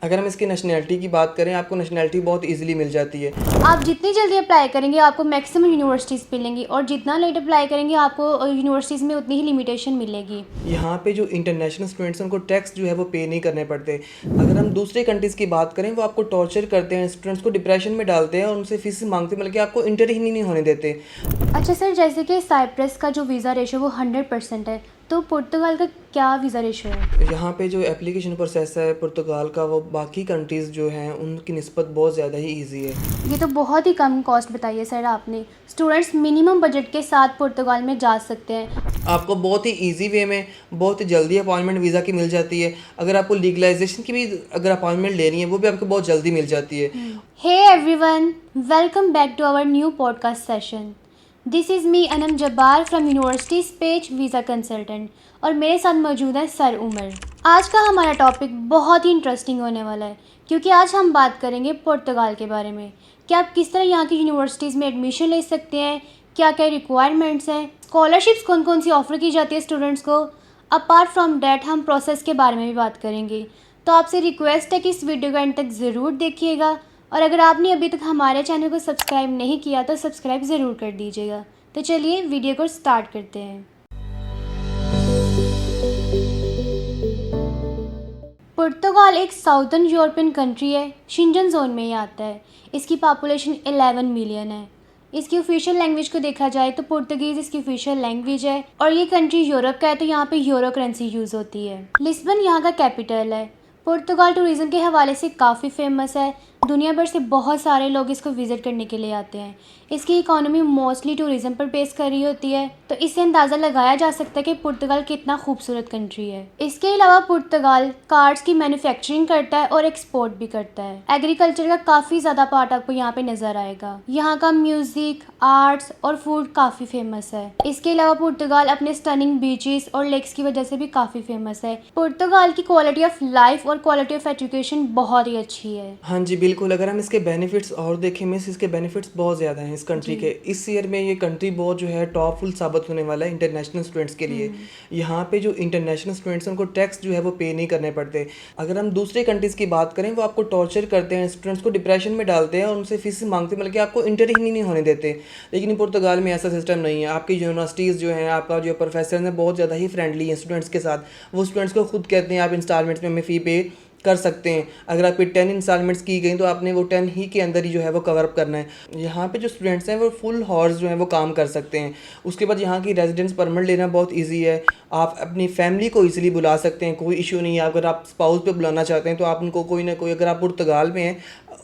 अगर हम इसकी नेशनैलिटी की बात करें, आपको नेशनैलिटी बहुत ईजिली मिल जाती है। आप जितनी जल्दी अप्लाई करेंगे आपको मैक्सिमम यूनिवर्सिटीज़ मिलेंगी, और जितना लेट अप्लाई करेंगे आपको यूनिवर्सिटीज़ में उतनी ही लिमिटेशन मिलेगी। यहाँ पे जो इंटरनेशनल स्टूडेंट्स हैं उनको टैक्स जो है वो पे नहीं करने पड़ते। अगर हम दूसरे कंट्रीज़ की बात करें, वो आपको टॉर्चर करते हैं, स्टूडेंट्स को डिप्रेशन में डालते हैं और उनसे फीस मांगते हैं, बल्कि आपको इंटर ही नहीं होने देते। अच्छा सर, जैसे कि साइप्रस का जो वीज़ा रेशो वो 100% है, तो पुर्तगाल का क्या वीज़ा रेशो है? यहाँ पे जो एप्लीकेशन प्रोसेस है पुर्तगाल का, वो बाकी कंट्रीज़ जो हैं उनकी निस्बत बहुत ज़्यादा ही ईजी है। ये तो बहुत ही कम कॉस्ट बताई है सर आपने। स्टूडेंट्स मिनिमम बजट के साथ पुर्तगाल में जा सकते हैं। आपको बहुत ही इजी वे में बहुत ही जल्दी अपॉइंटमेंट वीज़ा की मिल जाती है। अगर आपको लीगलाइजेशन की भी अगर अपॉइंटमेंट लेनी है, वो भी आपको बहुत जल्दी मिल जाती है। Hey everyone, welcome back to our new podcast session. This is me Anam Jabbar from university page visa consultant, और मेरे साथ मौजूद है सर उमर। आज का हमारा टॉपिक बहुत ही इंटरेस्टिंग होने वाला है, क्योंकि आज हम बात करेंगे पुर्तगाल के बारे में कि आप किस तरह यहाँ की यूनिवर्सिटीज़ में एडमिशन ले सकते हैं, क्या क्या रिक्वायरमेंट्स हैं, स्कॉलरशिप्स कौन कौन सी ऑफ़र की जाती है स्टूडेंट्स को। अपार्ट फ्रॉम डैट हम प्रोसेस के बारे में भी बात करेंगे। तो आपसे रिक्वेस्ट है कि इस वीडियो को एंड तक ज़रूर देखिएगा, और अगर आपने अभी तक हमारे चैनल को सब्सक्राइब नहीं किया तो सब्सक्राइब ज़रूर कर दीजिएगा। तो चलिए वीडियो को स्टार्ट करते हैं। पुर्तगाल एक साउदर्न यूरोपियन कंट्री है, शेंजन जोन में ही आता है। इसकी पॉपुलेशन 11 मिलियन है। इसकी ऑफिशियल लैंग्वेज को देखा जाए तो पुर्तगीज़ इसकी ऑफिशियल लैंग्वेज है, और ये कंट्री यूरोप का है, तो यहाँ पे यूरो करेंसी यूज़ होती है। लिस्बन यहाँ का कैपिटल है। पुर्तगाल टूरिज़्म के हवाले से काफ़ी फेमस है। दुनिया भर से बहुत सारे लोग इसको विज़िट करने के लिए आते हैं। इसकी इकोनॉमी मोस्टली टूरिज़्म पर बेस कर रही होती है, तो इससे अंदाज़ा लगाया जा सकता है कि पुर्तगाल कितना खूबसूरत कंट्री है। इसके अलावा पुर्तगाल कार्ड्स की मैन्युफैक्चरिंग करता है और एक्सपोर्ट भी करता है। एग्रीकल्चर का काफ़ी ज़्यादा पार्ट आपको यहाँ पे नज़र आएगा। यहाँ का म्यूज़िक, आर्ट्स और फूड काफ़ी फेमस है। इसके अलावा पुर्तगाल अपने स्टनिंग बीचेस और लेक्स की वजह से भी काफ़ी फेमस है। पुर्तगाल की क्वालिटी ऑफ लाइफ और क्वालिटी ऑफ एजुकेशन बहुत ही अच्छी है। हाँ जी, बिल्कुल। अगर हम इसके बेनिफिट्स और देखें, मीन्स इसके बेनिफिट्स बहुत ज़्यादा हैं इस कंट्री के। इस ईयर में ये कंट्री बहुत जो है टॉपफुल साबित होने वाला है इंटरनेशनल स्टूडेंट्स के लिए। यहाँ पे जो इंटरनेशनल स्टूडेंट्स हैं उनको टैक्स जो है वो पे नहीं करने पड़ते। अगर हम दूसरे कंट्रीज़ की बात करें, वो आपको टॉर्चर करते हैं, स्टूडेंट्स को डिप्रेशन में डालते हैं और उनसे फीस मांगते हैं, बल्कि आपको इंटर ही नहीं होने देते। लेकिन पुर्तगाल में ऐसा सिस्टम नहीं है। आपकी यूनिवर्सिटीज़ जो हैं, आपका जो प्रोफेसर हैं, बहुत ज़्यादा ही फ्रेंडली हैं स्टूडेंट्स के साथ। वो स्टूडेंट्स को खुद कहते हैं आप इंस्टॉलमेंट्स में हमें फ़ी पे कर सकते हैं। अगर आपकी 10 इंस्टॉलमेंट्स की गई तो आपने वो 10 ही के अंदर ही जो है वो कवर अप करना है। यहाँ पे जो स्टूडेंट्स हैं वो फुल हॉर्स जो है वो काम कर सकते हैं। उसके बाद यहाँ की रेजिडेंस परमिट लेना बहुत इजी है। आप अपनी फैमिली को इजीली बुला सकते हैं, कोई इशू नहीं है। अगर आप स्पाउस पे बुलाना चाहते हैं तो आप उनको कोई ना कोई, अगर आप पुर्तगाल में हैं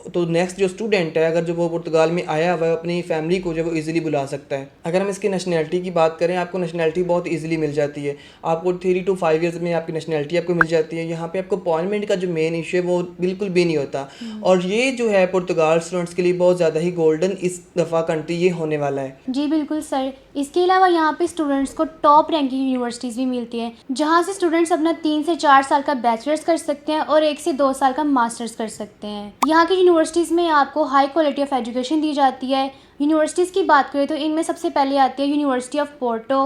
तो नेक्स्ट जो स्टूडेंट है, अगर जो वो पुर्तगाल में आया हुआ है, अपनी फैमिली को जो वो इजीली बुला सकता है। अगर हम इसकी नेशनैलिटी की बात करें, आपको नेशनैलिटी बहुत इजीली मिल जाती है। आपको 3 to 5 ईयर्स में आपकी नेशनैलिटी आपको मिल जाती है। यहाँ पे आपको अपॉइंटमेंट का जो मेन इशू है वो बिल्कुल भी नहीं होता। और ये जो है पुर्तगाल स्टूडेंट्स के लिए बहुत ज़्यादा ही गोल्डन इस दफ़ा कंट्री ये होने वाला है। जी बिल्कुल सर। इसके अलावा यहाँ पे स्टूडेंट्स को टॉप रैंकिंग यूनिवर्सिटीज़ भी मिलती हैं, जहाँ से स्टूडेंट्स अपना 3 से 4 साल का बैचलर्स कर सकते हैं और 1 से 2 साल का मास्टर्स कर सकते हैं। यहाँ की यूनिवर्सिटीज़ में आपको हाई क्वालिटी ऑफ एजुकेशन दी जाती है। यूनिवर्सिटीज़ की बात करें तो इनमें सबसे पहले आती है यूनिवर्सिटी ऑफ पोर्टो,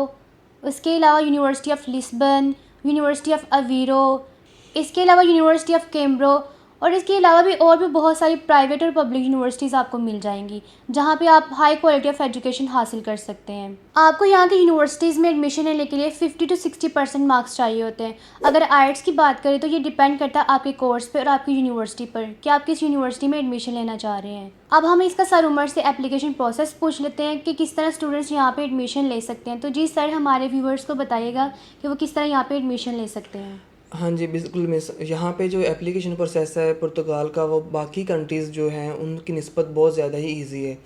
उसके अलावा university of Lisbon, university of Aveiro, इसके अलावा यूनिवर्सिटी ऑफ कैम्ब्रो, और इसके अलावा भी और भी बहुत सारी प्राइवेट और पब्लिक यूनिवर्सिटीज़ आपको मिल जाएंगी, जहाँ पे आप हाई क्वालिटी ऑफ एजुकेशन हासिल कर सकते हैं। आपको यहाँ की यूनिवर्सिटीज़ में एडमिशन लेने के लिए 50 to 60% मार्क्स चाहिए होते हैं। अगर आईएलटीएस की बात करें तो ये डिपेंड करता है आपके कोर्स पे और आपकी यूनिवर्सिटी पर कि आप किस यूनिवर्सिटी में एडमिशन लेना चाह रहे हैं। अब हम इसका सर उमर से एप्लीकेशन प्रोसेस पूछ लेते हैं कि किस तरह स्टूडेंट्स यहाँ पे एडमिशन ले सकते हैं। तो जी सर, हमारे व्यूवर्स को बताइएगा कि वो किस तरह यहाँ पे एडमिशन ले सकते हैं। हाँ जी, बिल्कुल मिस। यहाँ पे जो एप्लीकेशन प्रोसेस है पुर्तगाल का, वो बाकी कंट्रीज़ जो हैं उनकी निस्बत बहुत ज़्यादा ही इजी है।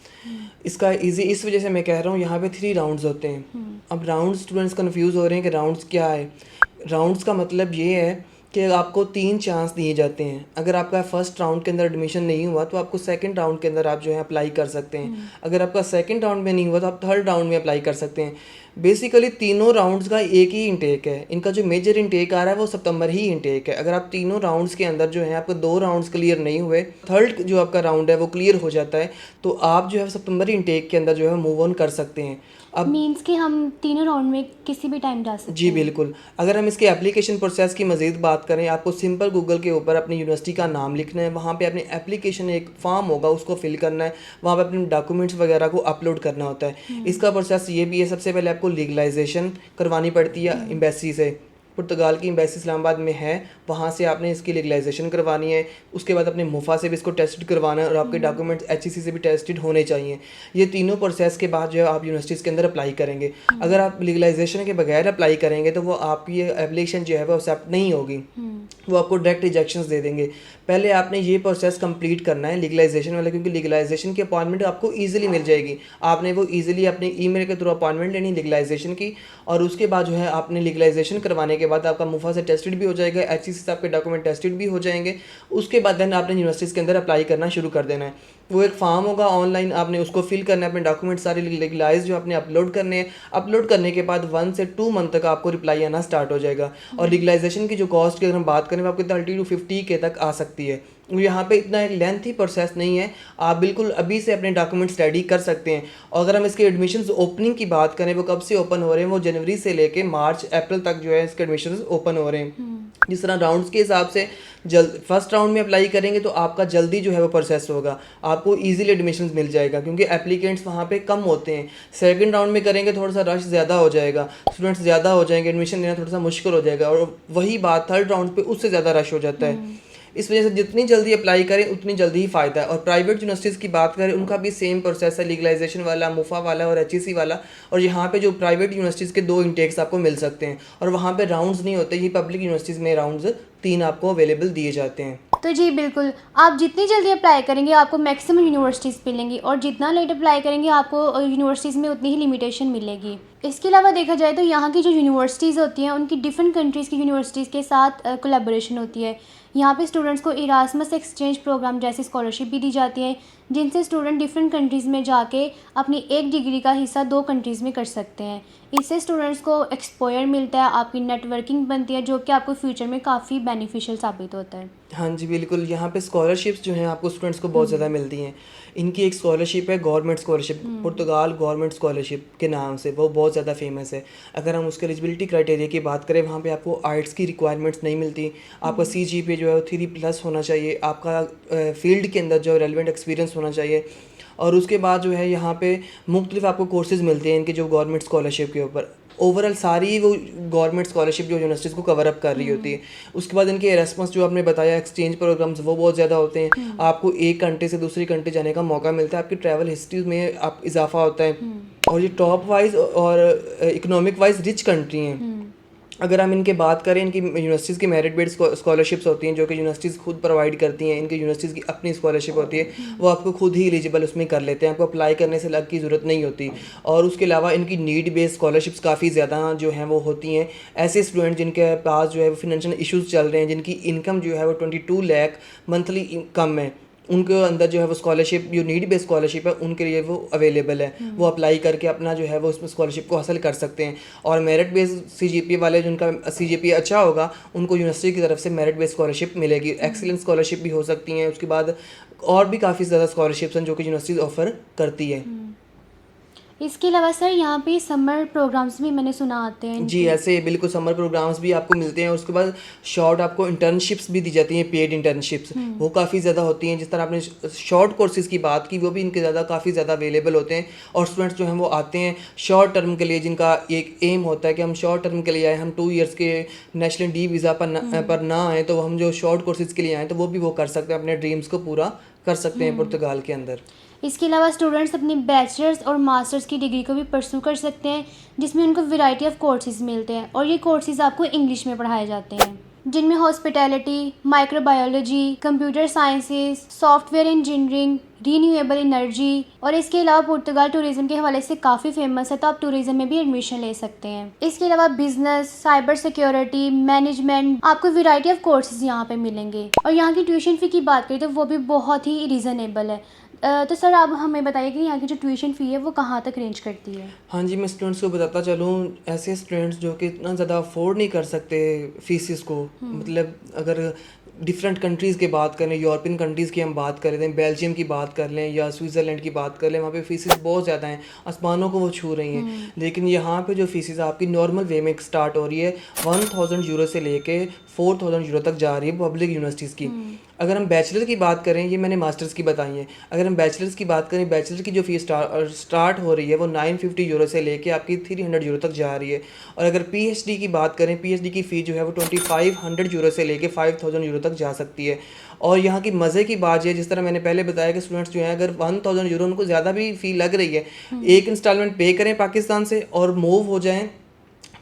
इसका इजी इस वजह से मैं कह रहा हूँ, यहाँ पे 3 राउंड्स होते हैं। अब राउंड स्टूडेंट्स कन्फ्यूज़ हो रहे हैं कि राउंड्स क्या है। राउंड्स का मतलब ये है कि आपको 3 चांस दिए जाते हैं। अगर आपका फर्स्ट राउंड के अंदर एडमिशन नहीं हुआ तो आपको सेकंड राउंड के अंदर आप जो है अप्लाई कर सकते हैं। अगर आपका सेकंड राउंड में नहीं हुआ तो आप थर्ड राउंड में अप्लाई कर सकते हैं। बेसिकली तीनों राउंड्स का एक ही इंटेक है। इनका जो मेजर इंटेक आ रहा है वो सितंबर ही इंटेक है। अगर आप तीनों राउंड्स के अंदर जो है आपको 2 राउंड्स क्लियर नहीं हुए, थर्ड जो आपका राउंड है वो क्लियर हो जाता है, तो आप जो है सितंबर इंटेक के अंदर जो है मूव ऑन कर सकते हैं। अब मीन्स कि हम तीनों राउंड में किसी भी टाइम जा सकते जी हैं। बिल्कुल। अगर हम इसके एप्लीकेशन प्रोसेस की मज़ीद बात करें, आपको सिंपल गूगल के ऊपर अपनी यूनिवर्सिटी का नाम लिखना है, वहाँ पे अपनी एप्लीकेशन एक फॉर्म होगा उसको फिल करना है, वहाँ पे अपने डॉक्यूमेंट्स वगैरह को अपलोड करना होता है। इसका प्रोसेस ये भी है, सबसे पहले आपको लीगलाइजेशन करवानी पड़ती है एम्बेसी से। पुर्तगाल की एम्बेसी इस्लामाबाद में है, वहाँ से आपने इसकी लीगलाइजेशन करवानी है। उसके बाद अपने मुफा से भी इसको टेस्टेड करवाना है और आपके डॉक्यूमेंट्स HEC से भी टेस्टेड होने चाहिए। ये तीनों प्रोसेस के बाद जो है आप यूनिवर्सिटीज़ के अंदर अप्लाई करेंगे। अगर आप लीगलाइजेशन के बगैर अप्लाई करेंगे तो वो आपकी एप्लीकेशन जो है वो एक्सेप्ट नहीं होगी, वो आपको डायरेक्ट रिजेक्शंस दे देंगे। पहले आपने ये प्रोसेस कंप्लीट करना है लीगलाइजेशन वाला, क्योंकि लीगलाइजेशन की अपॉइंटमेंट आपको ईजिली मिल जाएगी। आपने वो ईजिली अपने ईमेल के थ्रू अपॉइंटमेंट लेनी लीगलाइजेशन की, और उसके बाद जो है आपने लीगलाइजेशन करवाने के बाद आपका मुफा से टेस्टेड भी हो जाएगा, HEC से आपके डॉक्यूमेंट टेस्टेड भी हो जाएंगे। उसके बाद देन आपने यूनिवर्सिटीज़ के अंदर अप्लाई करना शुरू कर देना है। वो एक फॉर्म होगा ऑनलाइन, आपने उसको फिल करना है, अपने डॉक्यूमेंट सारे लीगलाइज जो आपने अपलोड करने हैं। अपलोड करने के बाद 1 से 2 मंथ तक आपको रिप्लाई आना स्टार्ट हो जाएगा। और लीगलाइजेशन की जो कॉस्ट की अगर हम बात करें वो आपको 30 to 50 के तक आ सकती है। यहाँ पे इतना एक लेंथी प्रोसेस नहीं है, आप बिल्कुल अभी से अपने डॉक्यूमेंट्स रेडी कर सकते हैं। और अगर हम इसके एडमिशन्स ओपनिंग की बात करें, वो कब से ओपन हो रहे हैं, वो जनवरी से लेके मार्च अप्रैल तक जो है इसके एडमिशन्स ओपन हो रहे हैं। जिस तरह राउंड्स के हिसाब से फर्स्ट राउंड में अप्लाई करेंगे तो आपका जल्दी जो है वो प्रोसेस होगा, आपको इजीली एडमिशन्स मिल जाएगा क्योंकि एप्लीकेंट्स वहाँ पे कम होते हैं। सेकंड राउंड में करेंगे थोड़ा सा रश ज़्यादा हो जाएगा, स्टूडेंट्स ज़्यादा हो जाएंगे, एडमिशन लेना थोड़ा सा मुश्किल हो जाएगा, और वही बात थर्ड राउंड पे उससे ज़्यादा रश हो जाता है। इस वजह से जितनी जल्दी अप्लाई करें उतनी जल्दी ही फ़ायदा है। और प्राइवेट यूनिवर्सिटीज़ की बात करें, उनका भी सेम प्रोसेस है, लीगलाइजेशन वाला, मुफा वाला और HEC वाला। और यहाँ पे जो प्राइवेट यूनिवर्सिटीज़ के 2 इंटेक्स आपको मिल सकते हैं, और वहाँ पे राउंड्स नहीं होते। ये पब्लिक यूनिवर्सिटीज़ में राउंड्स 3 आपको अवेलेबल दिए जाते हैं। तो जी बिल्कुल, आप जितनी जल्दी अप्लाई करेंगे आपको मैक्सिमम यूनिवर्सिटीज़ मिलेंगी, और जितना लेट अप्लाई करेंगे आपको यूनिवर्सिटीज़ में उतनी ही लिमिटेशन मिलेगी। इसके अलावा देखा जाए तो यहाँ की जो यूनिवर्सिटीज़ होती हैं उनकी डिफरेंट कंट्रीज़ की यूनिवर्सिटीज़ के साथ कोलैबोरेशन होती है। यहाँ पे स्टूडेंट्स को इरास्मस एक्सचेंज प्रोग्राम जैसी स्कॉलरशिप भी दी जाती है, जिनसे स्टूडेंट डिफरेंट कंट्रीज़ में जाके अपनी एक डिग्री का हिस्सा 2 कंट्रीज़ में कर सकते हैं। इससे स्टूडेंट्स को एक्सपोजर मिलता है, आपकी नेटवर्किंग बनती है, जो कि आपको फ्यूचर में काफ़ी बेनिफिशियल साबित होता है। हाँ जी बिल्कुल। यहाँ पे स्कॉलरशिप्स जो हैं आपको स्टूडेंट्स को बहुत ज़्यादा मिलती हैं। इनकी एक स्कॉलरशिप है गवर्नमेंट स्कॉलरशिप, पुर्तगाल गवर्नमेंट स्कॉलरशिप के नाम से, वो बहुत ज़्यादा फेमस है। अगर हम उसके एलिजिबिलिटी क्राइटेरिया की बात करें, वहाँ पे आपको आइट्स की रिक्वायरमेंट्स नहीं मिलती। आपका CGPA जो है वो 3+ होना चाहिए, आपका फील्ड के अंदर जो रेलिवेंट एक्सपीरियंस होना चाहिए। और उसके बाद जो है यहाँ पे मुख्तलिफ आपको कोर्सेज़ मिलते हैं इनके जो गवर्नमेंट स्कॉलरशिप के ऊपर। ओवरऑल सारी वो गवर्नमेंट स्कॉलरशिप जो यूनिवर्सिटीज़ को कवर अप कर रही होती है। उसके बाद इनके एरास्मस जो आपने बताया एक्सचेंज प्रोग्राम्स, वो बहुत ज़्यादा होते हैं। आपको एक कंट्री से दूसरी कंट्री जाने का मौका मिलता है, आपकी ट्रैवल हिस्ट्री में आप इजाफा होता है। और ये टॉप वाइज और इकोनॉमिक वाइज रिच कंट्री हैं। अगर हम इनके बात करें, इनकी यूनिवर्सिटीज़ की मेरिट बेस्ड स्कॉलरशिप्स होती हैं जो कि यूनिवर्सिटीज़ खुद प्रोवाइड करती हैं। इनकी यूनिवर्सिटीज़ की अपनी स्कॉलरशिप होती है, वो आपको खुद ही एलिजिबल उसमें कर लेते हैं, आपको अप्लाई करने से अलग की ज़रूरत नहीं होती। और उसके अलावा इनकी नीड बेस्ड स्कॉलरशिप्स काफ़ी ज़्यादा जो हैं वो होती हैं। ऐसे स्टूडेंट जिनके पास जो है वो फिनेंशियल इशूज़ चल रहे हैं, जिनकी इनकम जो है वो 22 लाख मंथली इनकम है, उनके अंदर जो है वो स्कॉलरशिप, जो नीड बेस्ड स्कॉलरशिप है, उनके लिए वो अवेलेबल है। वो अप्लाई करके अपना जो है वो उसमें स्कॉलरशिप को हासिल कर सकते हैं। और मेरिट बेस्ड CGPA वाले, जिनका CGPA अच्छा होगा, उनको यूनिवर्सिटी की तरफ से मेरिट बेस्ड स्कॉलरशिप मिलेगी। एक्सीलेंस स्कॉलरशिप भी हो सकती हैं। उसके बाद और भी काफ़ी ज़्यादा स्कॉलरशिप्स हैं जो कि यूनिवर्सिटीज़ ऑफर करती है। इसके अलावा सर यहाँ पे समर प्रोग्राम्स भी मैंने सुना आते हैं जी ऐसे बिल्कुल, समर प्रोग्राम्स भी आपको मिलते हैं। उसके बाद शॉर्ट आपको इंटर्नशिप्स भी दी जाती हैं, पेड इंटर्नशिप्स, वो काफ़ी ज़्यादा होती हैं। जिस तरह आपने शॉर्ट कोर्सेज़ की बात की, वो भी इनके ज़्यादा काफ़ी ज़्यादा अवेलेबल होते हैं। और स्टूडेंट्स जो हैं वो आते हैं शॉर्ट टर्म के लिए, जिनका एक एम होता है कि हम शॉर्ट टर्म के लिए आए, हम 2 ईयर्स के नेशनल डी वीज़ा पर ना आए, तो हम जो शॉर्ट कोर्सेज़ के लिए आए तो वो भी वो कर सकते हैं, अपने ड्रीम्स को पूरा कर सकते हैं पुर्तगाल के अंदर। इसके अलावा स्टूडेंट्स अपनी बैचलर्स और मास्टर्स की डिग्री को भी परस्यू कर सकते हैं, जिसमें उनको वैरायटी ऑफ कोर्सेज मिलते हैं, और ये कोर्सेज आपको इंग्लिश में पढ़ाए जाते हैं, जिनमें hospitality, microbiology, computer sciences, software engineering, renewable energy, और इसके अलावा पुर्तगाल टूरिज्म के हवाले से काफ़ी फेमस है, तो आप टूरिज्म में भी एडमिशन ले सकते हैं। इसके अलावा बिजनेस, साइबर सिक्योरिटी, मैनेजमेंट, आपको वैरायटी ऑफ कोर्सेज यहाँ पे मिलेंगे। और यहाँ की ट्यूशन फ़ी की बात करें तो वो भी बहुत ही रीज़नेबल है। तो सर आप हमें बताइए कि यहाँ की जो ट्यूशन फ़ी है वो कहाँ तक रेंज करती है? हाँ जी, मैं स्टूडेंट्स को बताता चलूँ, ऐसे स्टूडेंट्स जो कि इतना ज़्यादा अफोर्ड नहीं कर सकते फ़ीसिस को, मतलब अगर डिफरेंट कंट्रीज़ की बात करें, यूरोपियन कंट्रीज़ की हम बात कर लें, बेल्जियम की बात कर लें या स्विट्ज़रलैंड की बात कर लें, वहाँ पे फ़ीसिस बहुत ज़्यादा हैं, आसमानों को वो छू रही हैं। लेकिन यहाँ पे जो फ़ीसिस आपकी नॉर्मल वे में स्टार्ट हो रही है 1000 यूरो से लेके 4000 यूरो तक जा रही है पब्लिक यूनिवर्सिटीज़ की। अगर हम बैचलर की बात करें, ये मैंने मास्टर्स की बताई हैं, अगर हम बैचलर्स की बात करें, बैचलर की जो फ़ीस स्टार्ट हो रही है वो 950 यूरो से लेके आपकी 300 यूरो तक जा रही है। और अगर पीएचडी की बात करें, पीएचडी की फ़ी जो है वो 2500 यूरो से लेके 5000 यूरो तक जा सकती है। और यहाँ की मज़े की बात ये है, जिस तरह मैंने पहले बताया कि स्टूडेंट्स जो हैं अगर 1000 यूरो उनको ज़्यादा भी फ़ी लग रही है, एक इंस्टॉलमेंट पे करें पाकिस्तान से और मूव हो जाएँ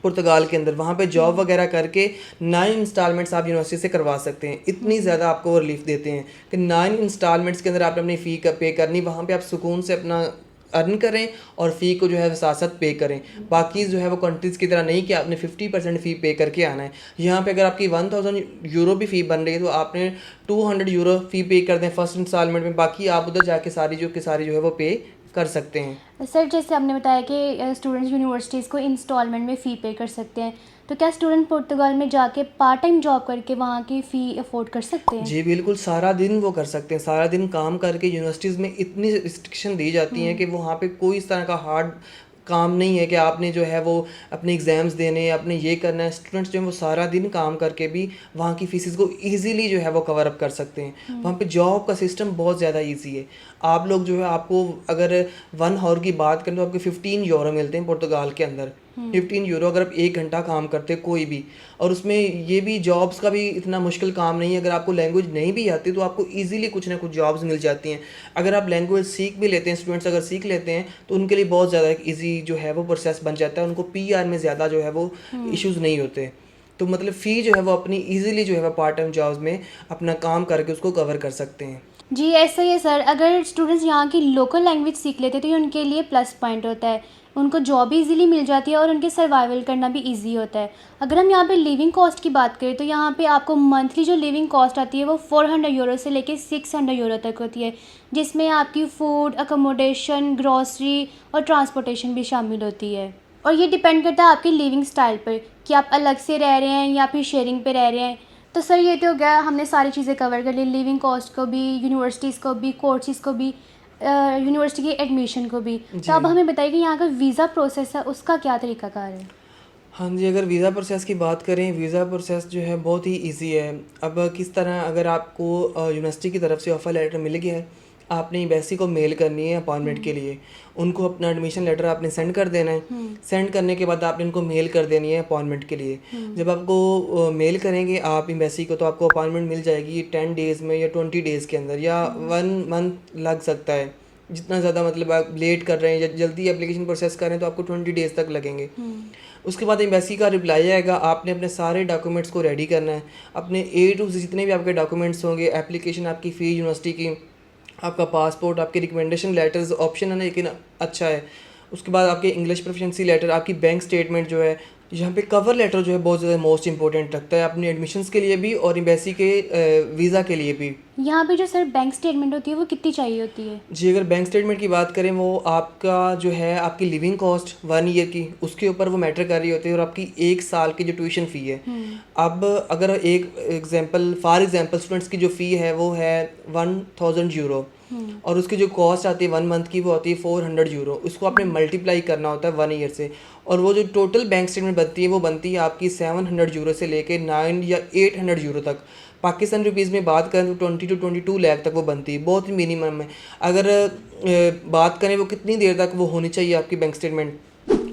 पुर्तगाल के अंदर, वहाँ पे जॉब वगैरह करके 9 इंस्टॉलमेंट्स आप यूनिवर्सिटी से करवा सकते हैं। इतनी ज़्यादा आपको वो रिलीफ देते हैं कि 9 इंस्टॉलमेंट्स के अंदर आपने अपनी फ़ी का पे करनी, वहाँ पे आप सुकून से अपना अर्न करें और फ़ी को जो है साथ साथ पे करें। बाकी जो है वो कंट्रीज़ की तरह नहीं कि आपने 50% फ़ी पे करके आना है। यहाँ पे अगर आपकी 1000 यूरो भी फ़ी बन रही है तो आपने 200 यूरो फ़ी पे कर दें फर्स्ट इंस्टॉलमेंट में, बाकी आप उधर जाके सारी जो है वो पे कर सकते हैं। सर जैसे आपने बताया कि स्टूडेंट्स यूनिवर्सिटीज़ को इंस्टॉलमेंट में फ़ी पे कर सकते हैं, तो क्या स्टूडेंट पुर्तगाल में जाके पार्ट टाइम जॉब करके वहाँ की फ़ी अफोर्ड कर सकते हैं? जी बिल्कुल, सारा दिन वो कर सकते हैं, सारा दिन काम करके यूनिवर्सिटीज़ में इतनी रिस्ट्रिक्शन दी जाती हैं कि वहाँ पे कोई इस तरह का हार्ड काम नहीं है कि आपने जो है वो अपने एग्ज़ाम्स देने हैं, आपने ये करना है। स्टूडेंट्स जो हैं वो सारा दिन काम करके भी वहाँ की फ़ीसेस को ईज़िली जो है वो कवर अप कर सकते हैं। वहाँ पे जॉब का सिस्टम बहुत ज़्यादा ईज़ी है। आप लोग जो है, आपको अगर 1 आवर की बात करें तो आपको 15 यूरो मिलते हैं पुर्तगाल के अंदर। 15 यूरो अगर आप 1 घंटा काम करते हैं कोई भी। और उसमें ये भी जॉब्स का भी इतना मुश्किल काम नहीं है, अगर आपको लैंग्वेज नहीं भी आती तो आपको ईज़िली कुछ ना कुछ जॉब्स मिल जाती हैं। अगर आप लैंग्वेज सीख भी लेते हैं, स्टूडेंट्स अगर सीख लेते हैं तो उनके लिए बहुत ज़्यादा एक ईज़ी जो है वो प्रोसेस बन जाता है, उनको पीआर में ज़्यादा जो है वो इश्यूज़ नहीं होते। तो मतलब फ़ी जो है वो अपनी ईज़िली जो है वो पार्ट टाइम जॉब्स में अपना काम करके उसको कवर कर सकते हैं। जी ऐसा ही है सर, अगर स्टूडेंट्स यहाँ की लोकल लैंग्वेज सीख लेते हैं तो ये उनके लिए प्लस पॉइंट होता है, उनको जॉब भी इजीली मिल जाती है और उनके सर्वाइवल करना भी इजी होता है। अगर हम यहाँ पे लिविंग कॉस्ट की बात करें तो यहाँ पे आपको मंथली जो लिविंग कॉस्ट आती है वो 400 यूरो से लेके 600 यूरो तक होती है, जिसमें आपकी फूड, अकोमोडेशन, ग्रॉसरी और ट्रांसपोर्टेशन भी शामिल होती है। और ये डिपेंड करता है आपके लिविंग स्टाइल पर कि आप अलग से रह रहे हैं या फिर शेयरिंग पे रह रहे हैं। तो सर ये तो हो गया, हमने सारी चीज़ें कवर कर ली, लिविंग कॉस्ट को भी, यूनिवर्सिटीज़ को भी, कोर्सेज़ को भी, यूनिवर्सिटी के एडमिशन को भी। तो अब जी। हमें बताइए कि यहाँ का वीज़ा प्रोसेस है उसका क्या तरीकाकार है? हाँ जी, अगर वीज़ा प्रोसेस की बात करें, वीज़ा प्रोसेस जो है बहुत ही ईज़ी है। अब किस तरह, अगर आपको यूनिवर्सिटी की तरफ से ऑफ़र लेटर मिल गया है, आपने एम्बेसी को मेल करनी है अपॉइंटमेंट के लिए। उनको अपना एडमिशन लेटर आपने सेंड कर देना है। सेंड करने के बाद आपने उनको मेल कर देनी है अपॉइंटमेंट के लिए। जब आपको मेल करेंगे आप एम्बेसी को, तो आपको अपॉइंटमेंट मिल जाएगी 10 डेज़ में या 20 डेज़ के अंदर, या 1 मंथ लग सकता है। जितना ज़्यादा मतलब आप लेट कर रहे हैं या जल्दी एप्लीकेशन प्रोसेस कर रहे हैं तो आपको 20 डेज़ तक लगेंगे। उसके बाद एम्बेसी का रिप्लाई आएगा, आपने अपने सारे डॉक्यूमेंट्स को रेडी करना है। अपने ए टू ज़ेड जितने भी आपके डॉक्यूमेंट्स होंगे, एप्लीकेशन, आपकी फ़ी यूनिवर्सिटी की, आपका पासपोर्ट, आपके रिकमेंडेशन लेटर्स ऑप्शन है ना, लेकिन अच्छा है। उसके बाद आपके इंग्लिश प्रोफिशिएंसी लेटर, आपकी बैंक स्टेटमेंट जो है, यहाँ पे कवर लेटर जो है बहुत ज़्यादा मोस्ट इंपॉर्टेंट लगता है अपने एडमिशन्स के लिए भी और एम्बेसी के वीज़ा के लिए भी। यहाँ पे जो सर बैंक स्टेटमेंट होती है वो कितनी चाहिए होती है? जी, अगर बैंक स्टेटमेंट की बात करें, वो आपका जो है आपकी लिविंग कॉस्ट 1 ईयर की, उसके ऊपर वो मैटर कर रही होती है, और आपकी 1 साल की जो ट्यूशन फ़ी है। अब अगर एक एग्जांपल, फॉर एग्जांपल स्टूडेंट्स की जो फ़ी है वो है 1000 यूरो, और उसकी जो कॉस्ट आती है 1 मंथ की वो आती है 400 यूरो। उसको आपने मल्टीप्लाई करना होता है 1 ईयर से, और वो जो टोटल बैंक स्टेटमेंट बनती है वो बनती है आपकी 700 यूरो से लेके 9 या 800 यूरो तक। पाकिस्तान रुपीज़ में बात करें तो 20 to 22 लाख तक वो बनती है, बहुत ही मिनिमम है। अगर बात करें वो कितनी देर तक वो होनी चाहिए आपकी बैंक स्टेटमेंट,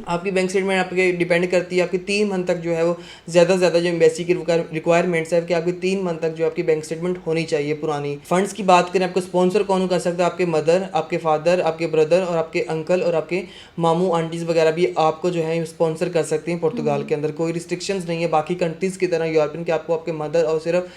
आपकी बैंक स्टेटमेंट आपके डिपेंड करती है। आपकी 3 मंथ तक जो है वो ज़्यादा से ज़्यादा जो एम्बेसी की रिक्वायरमेंट्स है कि आपकी 3 मंथ तक जो आपकी बैंक स्टेटमेंट होनी चाहिए पुरानी। फंड्स की बात करें, आपको स्पॉन्सर कौन कर सकता है? आपके मदर, आपके फादर, आपके ब्रदर और आपके अंकल और आपके मामू आंटीज़ वगैरह भी आपको जो है स्पॉन्सर कर सकते हैं पुर्तगाल के अंदर। कोई रिस्ट्रिक्शंस नहीं है बाकी कंट्रीज़ की तरह यूरोपियन के, आपको आपके मदर और सिर्फ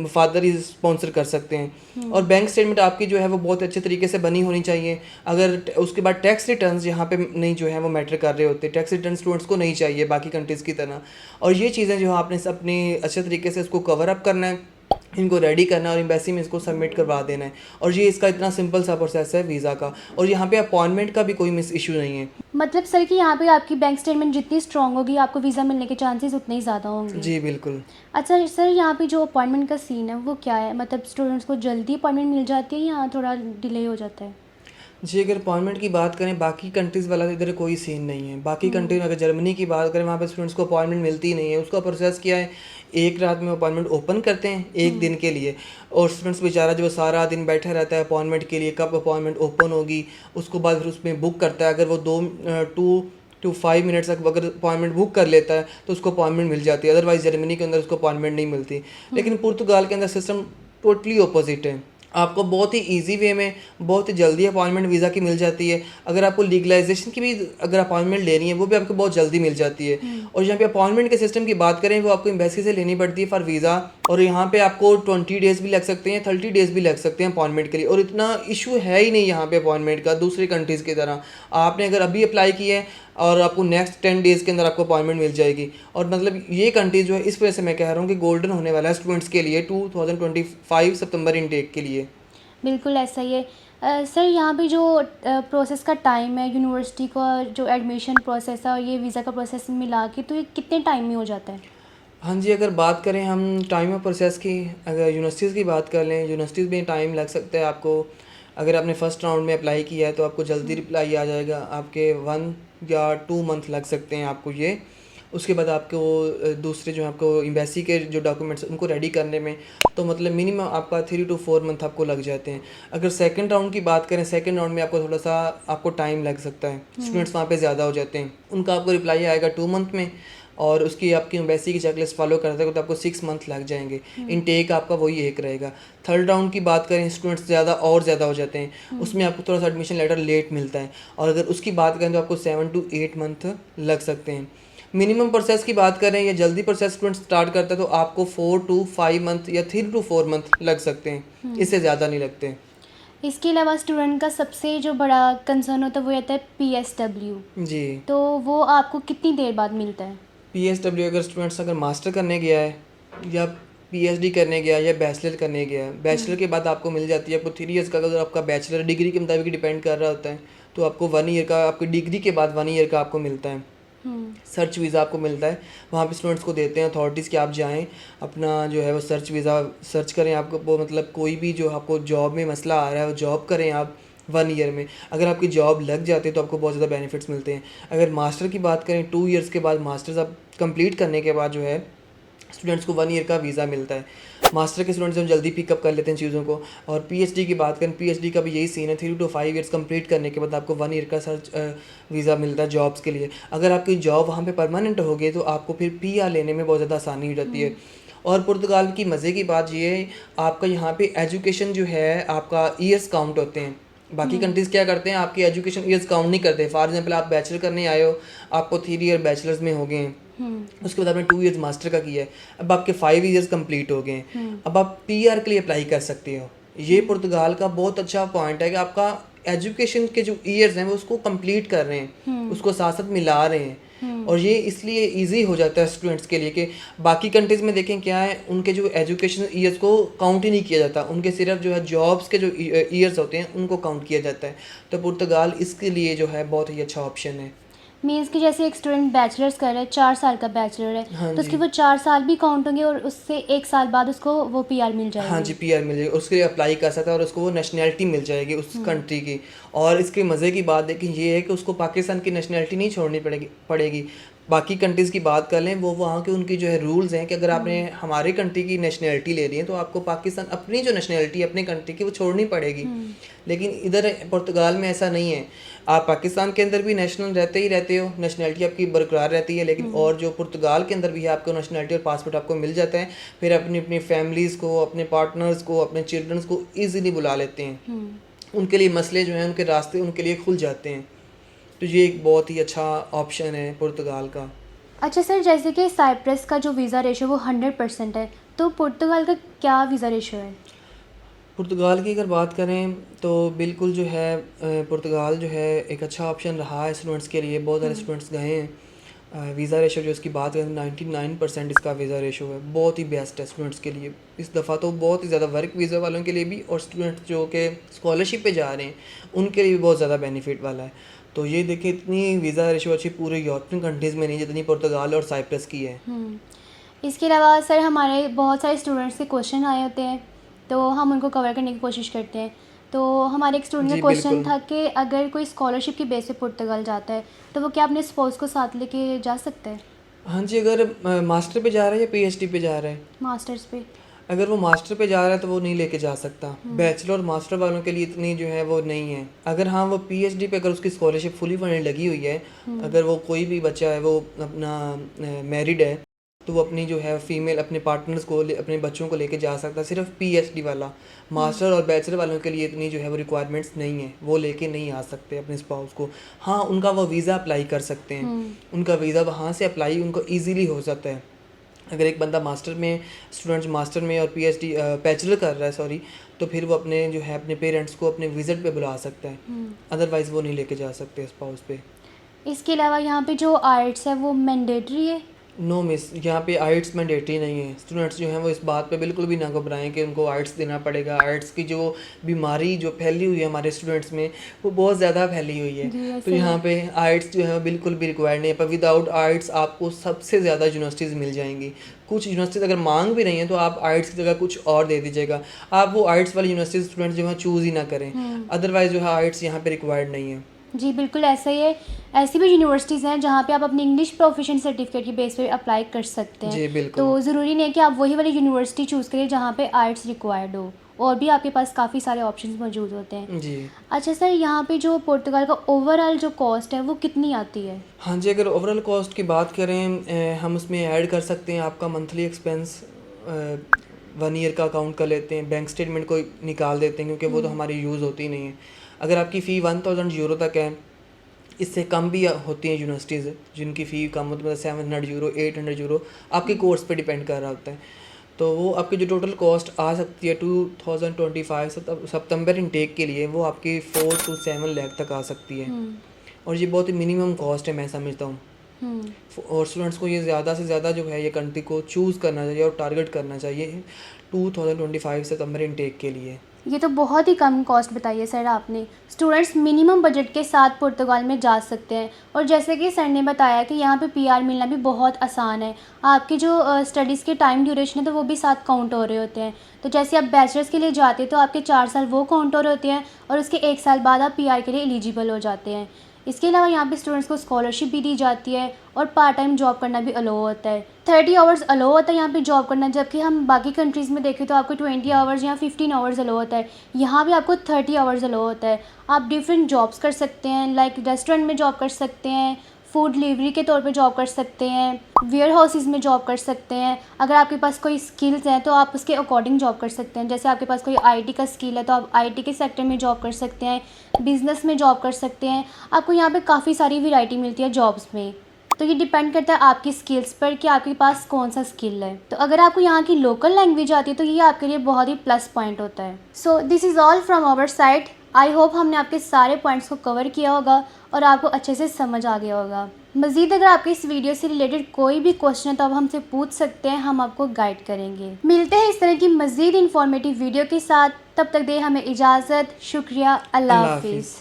फादर ही स्पॉन्सर कर सकते हैं। और बैंक स्टेटमेंट आपकी जो है वो बहुत अच्छे तरीके से बनी होनी चाहिए। अगर उसके बाद टैक्स रिटर्न्स यहाँ पे नहीं जो है वो मैटर कर रहे होते, टैक्स रिटर्न स्टूडेंट्स को नहीं चाहिए बाकी कंट्रीज़ की तरह। और ये चीज़ें जो आपने अपने अच्छे तरीके से उसको कवर अप करना है। इनको रेडी करना है और एम्बेसी में इसको सबमिट करवा देना है। और ये इसका इतना सिंपल सा प्रोसेस है वीज़ा का। और यहाँ पे अपॉइंटमेंट का भी कोई मिस इशू नहीं है। मतलब सर कि यहाँ पे आपकी बैंक स्टेटमेंट जितनी स्ट्रांग होगी आपको वीज़ा मिलने के चांसेस उतने ही ज़्यादा होंगे। जी बिल्कुल। अच्छा सर, यहाँ पे जो अपॉइंटमेंट का सीन है वो क्या है? मतलब स्टूडेंट्स को जल्दी अपॉइंटमेंट मिल जाती है या थोड़ा डिले हो जाता है? जी अगर अपॉइंटमेंट की बात करें बाकी कंट्रीज़ वाला तो इधर कोई सीन नहीं है। बाकी कंट्री में अगर जर्मनी की बात करें वहाँ पे स्टूडेंट्स को अपॉइंटमेंट मिलती ही नहीं है। उसका प्रोसेस क्या है, एक रात में अपॉइंटमेंट ओपन करते हैं एक दिन के लिए, और स्टूडेंट्स बेचारा जो सारा दिन बैठा रहता है अपॉइंटमेंट के लिए, कब अपॉइंटमेंट ओपन होगी। उसको बाद फिर उसमें बुक करता है। अगर वो 2 to 5 मिनट्स तक अगर अपॉइंटमेंट बुक कर लेता है तो उसको अपॉइंटमेंट मिल जाती है। अदरवाइज़ जर्मनी के अंदर उसको अपॉइंटमेंट नहीं मिलती। लेकिन पुर्तगाल के अंदर सिस्टम टोटली अपोजिट है। आपको बहुत ही इजी वे में बहुत ही जल्दी अपॉइंटमेंट वीज़ा की मिल जाती है। अगर आपको लीगलाइजेशन की भी अगर अपॉइंटमेंट लेनी है वो भी आपको बहुत जल्दी मिल जाती है। और यहाँ पे अपॉइंटमेंट के सिस्टम की बात करें वो आपको एम्बेसी से लेनी पड़ती है फॉर वीज़ा। और यहाँ पे आपको 20 डेज़ भी लग सकते हैं, 30 डेज़ भी लग सकते हैं अपॉइंटमेंट के लिए। और इतना इशू है ही नहीं यहाँ पे अपॉइंटमेंट का दूसरी कंट्रीज़ की तरह। आपने अगर अभी अप्लाई किया है और आपको नेक्स्ट 10 डेज़ के अंदर आपको अपॉइंटमेंट मिल जाएगी। और मतलब ये कंट्री जो है इस वजह से मैं कह रहा हूँ कि गोल्डन होने वाला है स्टूडेंट्स के लिए 2025 सितंबर इनटेक के लिए। बिल्कुल ऐसा ही है। सर यहाँ पे जो प्रोसेस का टाइम है यूनिवर्सिटी का, जो एडमिशन प्रोसेस है और ये वीज़ा का प्रोसेस मिला के, तो ये कितने टाइम में हो जाता है? हाँ जी अगर बात करें हम टाइम ऑफ प्रोसेस की, अगर यूनिवर्सिटीज़ की बात कर लें, यूनिवर्सिटीज़ में टाइम लग सकता है आपको। अगर आपने फ़र्स्ट राउंड में अप्लाई किया है तो आपको जल्दी रिप्लाई आ जाएगा। आपके 1 या 2 मंथ लग सकते हैं आपको ये। उसके बाद आपको दूसरे जो आपको एम्बेसी के जो डॉक्यूमेंट्स उनको रेडी करने में तो मतलब मिनिमम आपका 3 to 4 मंथ आपको लग जाते हैं। अगर सेकंड राउंड की बात करें, सेकंड राउंड में आपको थोड़ा सा आपको टाइम लग सकता है। स्टूडेंट्स वहाँ पे ज़्यादा हो जाते हैं, उनका आपको रिप्लाई आएगा 2 मंथ में। और उसकी आपकी एम्बेसी की चेकलिस्ट फॉलो करते हो तो आपको 6 मंथ लग जाएंगे। इनटेक आपका वही एक रहेगा। थर्ड राउंड की बात करें, स्टूडेंट्स ज़्यादा हो जाते हैं, उसमें आपको थोड़ा सा एडमिशन लेटर लेट मिलता है। और अगर उसकी बात करें तो आपको 7 to 8 मंथ लग सकते हैं। मिनिमम प्रोसेस की बात करें या जल्दी प्रोसेस स्टूडेंट स्टार्ट करता है तो आपको 4 to 5 मंथ या 3 to 4 मंथ लग सकते हैं, इससे ज़्यादा नहीं लगते। इसके अलावा स्टूडेंट का सबसे जो बड़ा कंसर्न होता है वो रहता है PSW। जी तो वो आपको कितनी देर बाद मिलता है? PSW अगर स्टूडेंट्स अगर मास्टर करने गया है या PhD करने गया या बैचलर करने गया है, बैचलर के बाद आपको मिल जाती है। आपको 3 इयर्स का अगर आपका बैचलर डिग्री के मुताबिक डिपेंड कर रहा होता है तो आपको 1 ईयर का, आपकी डिग्री के बाद 1 ईयर का आपको मिलता है। सर्च वीज़ा आपको मिलता है, वहाँ पे स्टूडेंट्स को देते हैं अथॉरिटीज़ कि आप जाएं अपना जो है वो सर्च वीज़ा सर्च करें। आपको वो मतलब कोई भी जो आपको जॉब में मसला आ रहा है वो जॉब करें आप 1 ईयर में। अगर आपकी जॉब लग जाती है तो आपको बहुत ज़्यादा बेनिफिट्स मिलते हैं। अगर मास्टर की बात करें, 2 इयर्स के बाद मास्टर्स आप कंप्लीट करने के बाद जो है स्टूडेंट्स को 1 ईयर का वीज़ा मिलता है। मास्टर के स्टूडेंट्स हम जल्दी पिकअप कर लेते हैं चीज़ों को। और PhD की बात करें, PhD का भी यही सीन है, 3 to 5 इयर्स कंप्लीट करने के बाद आपको 1 ईयर का सर्च वीज़ा मिलता है जॉब्स के लिए। अगर आपकी जॉब वहाँ पे परमानेंट हो गई तो आपको फिर PR लेने में बहुत ज़्यादा आसानी हो जाती है। और पुर्तगाल की मज़े की बात ये है, आपका यहाँ पे एजुकेशन जो है आपका ईयर्स काउंट होते हैं। बाकी कंट्रीज़ क्या करते हैं, आपकी एजुकेशन ईयर्स काउंट नहीं करते। फॉर एग्जांपल आप बैचलर करने आए हो, आपको 3 ईयर बैचलर्स में हो गए हैं, उसके बाद आपने 2 इयर्स मास्टर का किया है, अब आपके 5 इयर्स कंप्लीट हो गए हैं, अब आप PR के लिए अप्लाई कर सकते हो। ये पुर्तगाल का बहुत अच्छा पॉइंट है कि आपका एजुकेशन के जो ईयर्स हैं वो उसको कंप्लीट कर रहे हैं, उसको साथ साथ मिला रहे हैं। और ये इसलिए इजी हो जाता है स्टूडेंट्स के लिए कि बाकी कंट्रीज़ में देखें क्या है, उनके जो एजुकेशन ईयर्स को काउंट ही नहीं किया जाता, उनके सिर्फ जो है जॉब्स के जो ईयर्स होते हैं उनको काउंट किया जाता है। तो पुर्तगाल इसके लिए जो है बहुत ही अच्छा ऑप्शन है। मीन्स कि जैसे एक स्टूडेंट बैचलर्स कर रहा है, 4 साल का बैचलर है, हाँ तो उसके जी। वो 4 साल भी काउंट होंगे और उससे 1 साल बाद उसको वो PR मिल हाँ जाएगी। जी, PR मिल जाएगी, उसके लिए अप्लाई कर सकता है और उसको वो नेशनैलिटी मिल जाएगी उस कंट्री की। और इसके मज़े की बात देखिए ये है कि उसको पाकिस्तान की नेशनैलिटी नहीं छोड़नी पड़ेगी। बाकी कंट्रीज़ की बात कर लें, वो वहाँ के उनकी जो है रूल्स हैं कि अगर आपने हमारे कंट्री की नेशनैलिटी ले रही है तो आपको पाकिस्तान अपनी जो नेशनैलिटी अपने कंट्री की वो छोड़नी पड़ेगी। लेकिन इधर पुर्तगाल में ऐसा नहीं है, आप पाकिस्तान के अंदर भी नेशनल रहते ही रहते हो, नेशनैलिटी आपकी बरकरार रहती है। लेकिन और जो पुर्तगाल के अंदर भी है आपको नेशनैलिटी और पासपोर्ट आपको मिल जाता है। फिर अपनी अपनी फैमिलीज़ को, अपने पार्टनर्स को, अपने चिल्ड्रंस को ईज़िली बुला लेते हैं। उनके लिए मसले जो हैं, उनके रास्ते उनके लिए खुल जाते हैं। तो ये एक बहुत ही अच्छा ऑप्शन है पुर्तगाल का। अच्छा सर, जैसे कि साइप्रस का जो वीज़ा रेशो वो 100% है, तो पुर्तगाल का क्या वीज़ा रेशो है? पुर्तगाल की अगर बात करें तो बिल्कुल जो है पुर्तगाल जो है एक अच्छा ऑप्शन रहा है स्टूडेंट्स के लिए। बहुत सारे स्टूडेंट्स गए हैं वीज़ा रेशो जो इसकी बात करें 99% इसका वीज़ा रेशो है, बहुत ही बेस्ट है स्टूडेंट्स के लिए इस दफ़ा तो, बहुत ही ज़्यादा वर्क वीज़ा वालों के लिए भी और स्टूडेंट्स जो कि स्कॉलरशिप पे जा रहे हैं उनके लिए भी बहुत ज़्यादा बेनिफिट वाला है। तो ये देखिए इतनी वीज़ा रेशो अच्छी पूरे यूरोपियन कंट्रीज़ में नहीं जितनी पुर्तगाल और साइप्रस की है। इसके अलावा सर हमारे बहुत सारे स्टूडेंट्स के क्वेश्चन आए होते हैं, तो हम उनको कवर करने की कोशिश करते हैं। तो हमारे एक स्टूडेंट का जी क्वेश्चन बिल्कुल। था कि अगर कोई स्कॉलरशिप की बेस पे पुर्तगाल जाता है तो वो क्या अपने स्पाउस को साथ लेके जा सकता है हाँ जी, अगर मास्टर पे जा रहा है या पीएचडी पे जा रहा है, मास्टर्स पे? अगर वो मास्टर पे जा रहा है तो वो नहीं लेके जा सकता। बैचलर और मास्टर वालों के लिए इतनी जो है वो नहीं है। अगर हाँ वो पीएचडी पे अगर उसकी स्कॉलरशिप फुली फंडेड लगी हुई है, अगर वो कोई भी बच्चा है वो अपना मैरिड है तो वो अपनी जो है फीमेल अपने पार्टनर्स को अपने बच्चों को लेके जा सकता है। सिर्फ पीएचडी वाला, मास्टर और बैचलर वालों के लिए इतनी जो है वो रिक्वायरमेंट्स नहीं है, वो लेके नहीं आ सकते अपने स्पाउस को। हाँ उनका वो वीज़ा अप्लाई कर सकते हैं, उनका वीज़ा वहाँ से अप्लाई उनको ईजीली हो जाता है। अगर एक बंदा मास्टर में स्टूडेंट्स मास्टर में और पीएचडी बैचलर कर रहा है सॉरी, तो फिर वो अपने जो है अपने पेरेंट्स को अपने विजिट पे बुला सकता है, अदरवाइज़ वो नहीं लेके जा सकते स्पाउस पे। इसके अलावा यहाँ पे जो आर्ट्स है वो मैंडेटरी है? नो मिस, यहाँ पे आइट्स मैंडेटरी नहीं है। स्टूडेंट्स जो हैं वो इस बात पे बिल्कुल भी ना घबराएं कि उनको आइट्स देना पड़ेगा। आइट्स की जो बीमारी जो फैली हुई है हमारे स्टूडेंट्स में वो बहुत ज़्यादा फैली हुई है। जी तो ऐसे यहाँ है। पे आइट्स जो है वो बिल्कुल भी रिक्वायर्ड नहीं है। पर विदाउट आइट्स आपको सबसे ज़्यादा यूनिवर्सिटीज़ मिल जाएंगी। कुछ यूनिवर्सिटीज़ अगर मांग भी रही हैं तो आप आइट्स की जगह कुछ और दे दीजिएगा। आप वो आइट्स वाली यूनिवर्सिटी स्टूडेंट्स जो है चूज़ ही ना करें, अदरवाइज़ जो है आइट्स यहाँ पे रिक्वायर्ड नहीं है। जी बिल्कुल ऐसा ही है। ऐसी भी यूनिवर्सिटीज़ हैं जहाँ पे आप अपनी इंग्लिश प्रोफिशिएंट सर्टिफिकेट की बेस पे अप्लाई कर सकते हैं। जी बिल्कुल। तो ज़रूरी नहीं है कि आप वही वाली यूनिवर्सिटी चूज़ करें जहाँ पे आर्ट्स रिक्वायर्ड हो, और भी आपके पास काफ़ी सारे ऑप्शंस मौजूद होते हैं। जी अच्छा सर, यहाँ पे जो पुर्तगाल का ओवरऑल जो कॉस्ट है वो कितनी आती है? हाँ जी, अगर ओवरऑल कॉस्ट की बात करें हम उसमें ऐड कर सकते हैं आपका मंथली एक्सपेंस। 1 ईयर का अकाउंट कर लेते हैं, बैंक स्टेटमेंट को निकाल देते हैं क्योंकि वो तो हमारी यूज़ होती नहीं है। अगर आपकी फ़ी 1000 यूरो तक है, इससे कम भी होती हैं यूनिवर्सिटीज़ जिनकी फ़ी कम होती है, मतलब 700 यूरो 800 यूरो आपके कोर्स पे डिपेंड कर रहा होता है। तो वो आपकी जो टोटल कॉस्ट आ सकती है 2025 सितंबर इनटेक के लिए, वो आपकी 4 to 7 लाख तक आ सकती है। और ये बहुत ही मिनिमम कॉस्ट है मैं समझता हूँ। और स्टूडेंट्स को ये ज़्यादा से ज़्यादा जो है ये कंट्री को चूज़ करना चाहिए और टारगेट करना चाहिए 2025 सितंबर इनटेक के लिए। ये तो बहुत ही कम कॉस्ट बताई है सर आपने। स्टूडेंट्स मिनिमम बजट के साथ पुर्तगाल में जा सकते हैं, और जैसे कि सर ने बताया कि यहाँ पे पीआर मिलना भी बहुत आसान है। आपकी जो स्टडीज़ के टाइम ड्यूरेशन है तो वो भी साथ काउंट हो रहे होते हैं। तो जैसे आप बैचलर्स के लिए जाते हैं तो आपके 4 साल वो काउंट हो रहे होते हैं, और उसके 1 साल बाद आप पीआर के लिए एलिजिबल हो जाते हैं। इसके अलावा यहाँ पे स्टूडेंट्स को स्कॉलरशिप भी दी जाती है, और पार्ट टाइम जॉब करना भी अलो होता है। 30 आवर्स अलो होता है यहाँ पे जॉब करना, जबकि हम बाकी कंट्रीज़ में देखें तो आपको 20 आवर्स या 15 आवर्स अलो होता है। यहाँ भी आपको 30 आवर्स अलो होता है। आप डिफरेंट जॉब्स कर सकते हैं, लाइक रेस्टोरेंट में जॉब कर सकते हैं, फूड डिलीवरी के तौर पे जॉब कर सकते हैं, वेयर हाउसेज़ में जॉब कर सकते हैं। अगर आपके पास कोई स्किल्स हैं तो आप उसके अकॉर्डिंग जॉब कर सकते हैं। जैसे आपके पास कोई आईटी का स्किल है तो आप आईटी के सेक्टर में जॉब कर सकते हैं, बिज़नेस में जॉब कर सकते हैं। आपको यहाँ पे काफ़ी सारी वैरायटी मिलती है जॉब्स में। तो ये डिपेंड करता है आपकी स्किल्स पर कि आपके पास कौन सा स्किल है। तो अगर आपको यहाँ की लोकल लैंग्वेज आती है तो ये आपके लिए बहुत ही प्लस पॉइंट होता है। So this is all from our side. I hope हमने आपके सारे पॉइंट्स को कवर किया होगा और आपको अच्छे से समझ आ गया होगा। मज़ीद अगर आपके इस वीडियो से रिलेटेड कोई भी क्वेश्चन है तो आप हमसे पूछ सकते हैं, हम आपको गाइड करेंगे। मिलते हैं इस तरह की मज़ीद इंफॉर्मेटिव वीडियो के साथ, तब तक दे हमें इजाज़त। शुक्रिया, अल्लाह हाफिज़।